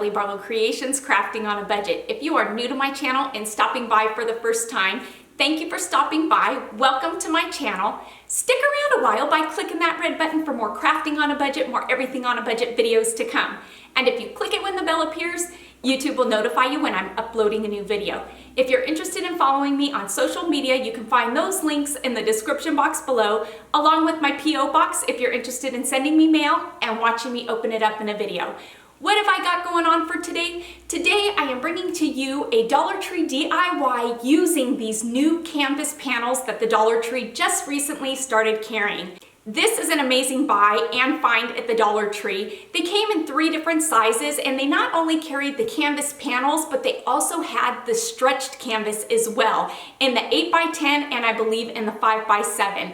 Kelly Barlow Creations, Crafting on a Budget. If you are new to my channel and stopping by for the first time, thank you for stopping by. Welcome to my channel. Stick around a while by clicking that red button for more crafting on a budget, more everything on a budget videos to come. And if you click it when the bell appears, YouTube will notify you when I'm uploading a new video. If you're interested in following me on social media, you can find those links in the description box below, along with my P.O. box if you're interested in sending me mail and watching me open it up in a video. What have I got going on for today? Today I am bringing to you a Dollar Tree DIY using these new canvas panels that the Dollar Tree just recently started carrying. This is an amazing buy and find at the Dollar Tree. They came in 3 different sizes and they not only carried the canvas panels, but they also had the stretched canvas as well in the 8x10 and I believe in the 5x7.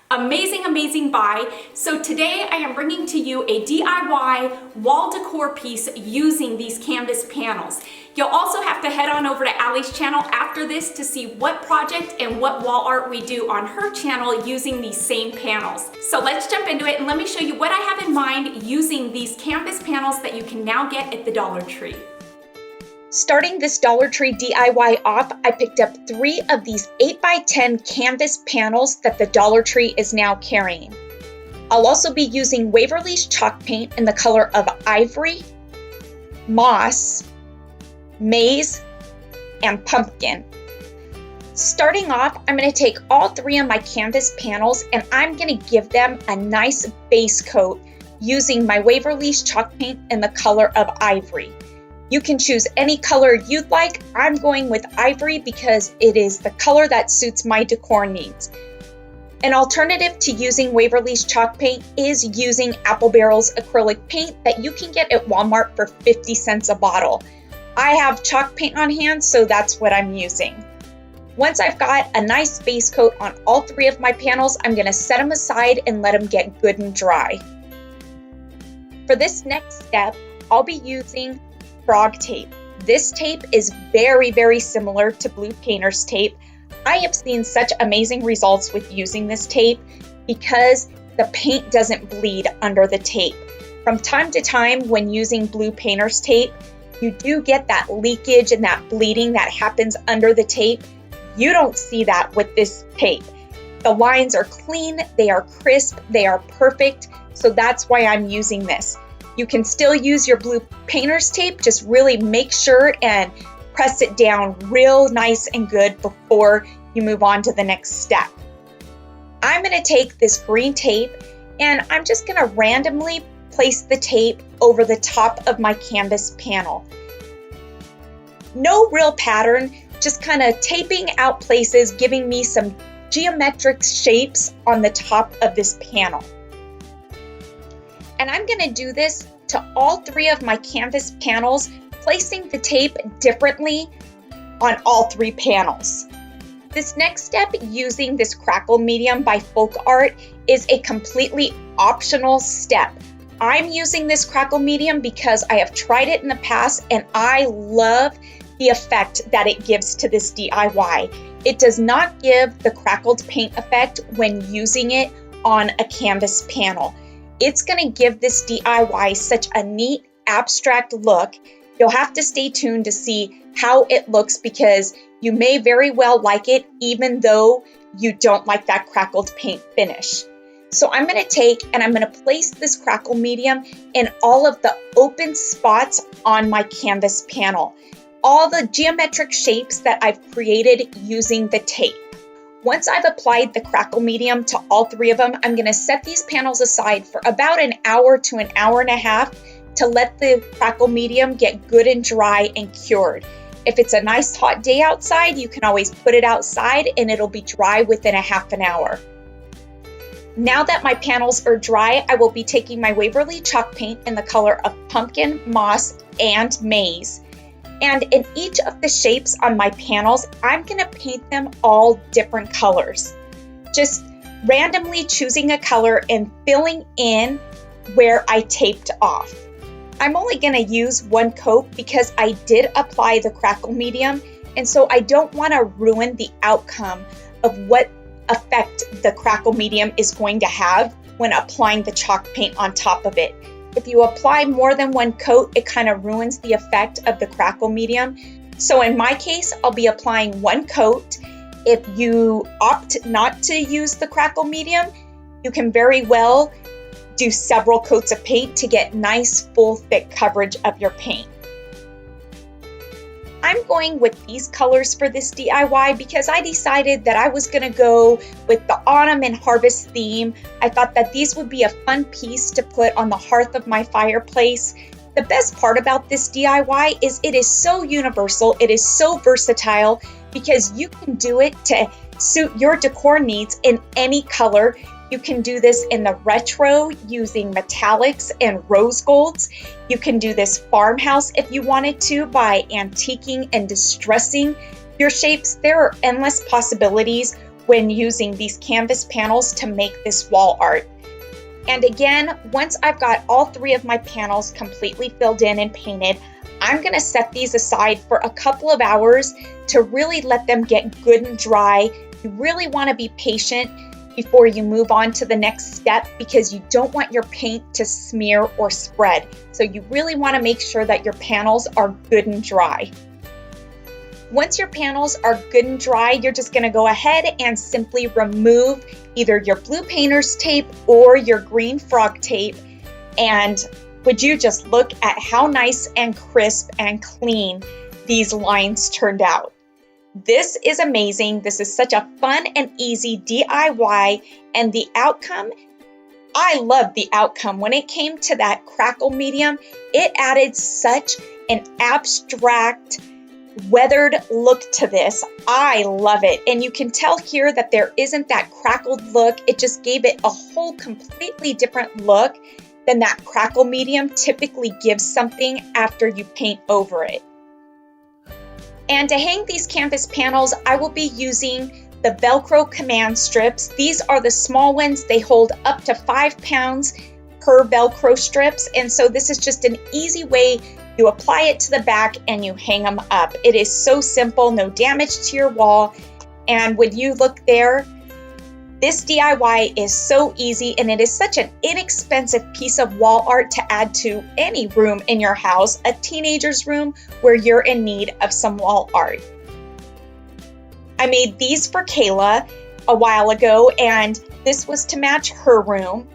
Amazing, amazing buy. So today I am bringing to you a DIY wall decor piece using these canvas panels. You'll also have to head on over to Alli's channel after this to see what project and what wall art we do on her channel using these same panels. So let's jump into it and let me show you what I have in mind using these canvas panels that you can now get at the Dollar Tree. Starting this Dollar Tree DIY off, I picked up 3 of these 8x10 canvas panels that the Dollar Tree is now carrying. I'll also be using Waverly's chalk paint in the color of ivory, moss, maize, and pumpkin. Starting off, I'm going to take all 3 of my canvas panels and I'm going to give them a nice base coat using my Waverly's chalk paint in the color of ivory. You can choose any color you'd like. I'm going with ivory because it is the color that suits my decor needs. An alternative to using Waverly's chalk paint is using Apple Barrel's acrylic paint that you can get at Walmart for 50 cents a bottle. I have chalk paint on hand, so that's what I'm using. Once I've got a nice base coat on all 3 of my panels, I'm going to set them aside and let them get good and dry. For this next step, I'll be using frog tape. This tape is very, very similar to blue painter's tape. I have seen such amazing results with using this tape because the paint doesn't bleed under the tape. From time to time when using blue painter's tape, you do get that leakage and that bleeding that happens under the tape. You don't see that with this tape. The lines are clean, they are crisp, they are perfect, so that's why I'm using this. You can still use your blue painter's tape, just really make sure and press it down real nice and good before you move on to the next step. I'm going to take this green tape and I'm just going to randomly place the tape over the top of my canvas panel. No real pattern, just kind of taping out places, giving me some geometric shapes on the top of this panel. And I'm going to do this to all 3 of my canvas panels, placing the tape differently on all 3 panels. This next step, using this Crackle Medium by Folk Art, is a completely optional step. I'm using this Crackle Medium because I have tried it in the past and I love the effect that it gives to this DIY. It does not give the crackled paint effect when using it on a canvas panel. It's going to give this DIY such a neat abstract look. You'll have to stay tuned to see how it looks because you may very well like it even though you don't like that crackled paint finish. So I'm going to take and I'm going to place this Crackle Medium in all of the open spots on my canvas panel. All the geometric shapes that I've created using the tape. Once I've applied the Crackle Medium to all 3 of them, I'm going to set these panels aside for about an hour to an hour and a half to let the Crackle Medium get good and dry and cured. If it's a nice hot day outside, you can always put it outside and it'll be dry within a half an hour. Now that my panels are dry, I will be taking my Waverly chalk paint in the color of pumpkin, moss, and maize. And in each of the shapes on my panels, I'm going to paint them all different colors. Just randomly choosing a color and filling in where I taped off. I'm only going to use 1 coat because I did apply the Crackle Medium, and so I don't want to ruin the outcome of what effect the Crackle Medium is going to have when applying the chalk paint on top of it. if you apply more than one coat, it kind of ruins the effect of the Crackle Medium. So in my case, I'll be applying one coat. If you opt not to use the Crackle Medium, you can very well do several coats of paint to get nice, full, thick coverage of your paint. I'm going with these colors for this DIY because I decided that I was going to go with the autumn and harvest theme. I thought that these would be a fun piece to put on the hearth of my fireplace. The best part about this DIY is it is so universal, it is so versatile because you can do it to suit your decor needs in any color. You can do this in the retro using metallics and rose golds. You can do this farmhouse if you wanted to by antiquing and distressing your shapes. There are endless possibilities when using these canvas panels to make this wall art. And again, once I've got all three of my panels completely filled in and painted, I'm gonna set these aside for a couple of hours to really let them get good and dry. You really wanna be patient before you move on to the next step because you don't want your paint to smear or spread. So you really wanna make sure that your panels are good and dry. Once your panels are good and dry, you're just gonna go ahead and simply remove either your blue painter's tape or your green frog tape. And would you just look at how nice and crisp and clean these lines turned out. This is amazing. This is such a fun and easy DIY, and the outcome, I love the outcome. When it came to that Crackle Medium, it added such an abstract, weathered look to this. I love it. And you can tell here that there isn't that crackled look. It just gave it a whole completely different look than that Crackle Medium typically gives something after you paint over it. And to hang these canvas panels, I will be using the Velcro command strips. These are the small ones. They hold up to 5 pounds per Velcro strips. And so this is just an easy way. You apply it to the back and you hang them up. It is so simple, no damage to your wall. And when you look there, this DIY is so easy and it is such an inexpensive piece of wall art to add to any room in your house, a teenager's room where you're in need of some wall art. I made these for Kayla a while ago and this was to match her room.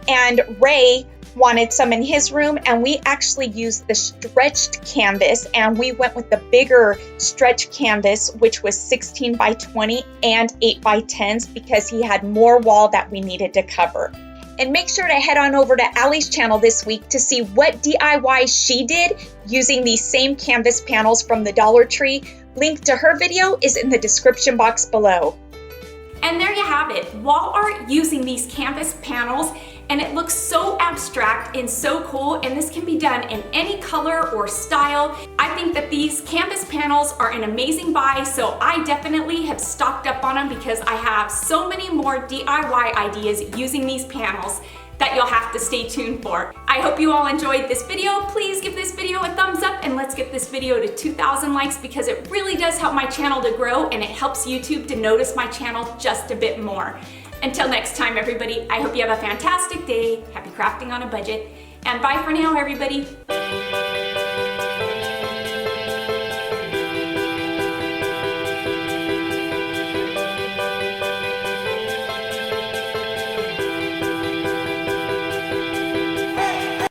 And Ray wanted some in his room and we actually used the stretched canvas and we went with the bigger stretch canvas, which was 16 by 20 and 8 by 10s because he had more wall that we needed to cover. And make sure to head on over to Alli's channel this week to see what DIY she did using these same canvas panels from the Dollar Tree. Link to her video is in the description box below. And there you have it, wall art using these canvas panels, and it looks so abstract and so cool, and this can be done in any color or style. I think that these canvas panels are an amazing buy, so I definitely have stocked up on them because I have so many more DIY ideas using these panels that you'll have to stay tuned for. I hope you all enjoyed this video. Please give this video a thumbs up and let's get this video to 2,000 likes because it really does help my channel to grow and it helps YouTube to notice my channel just a bit more. Until next time, everybody, I hope you have a fantastic day. Happy crafting on a budget. And bye for now, everybody.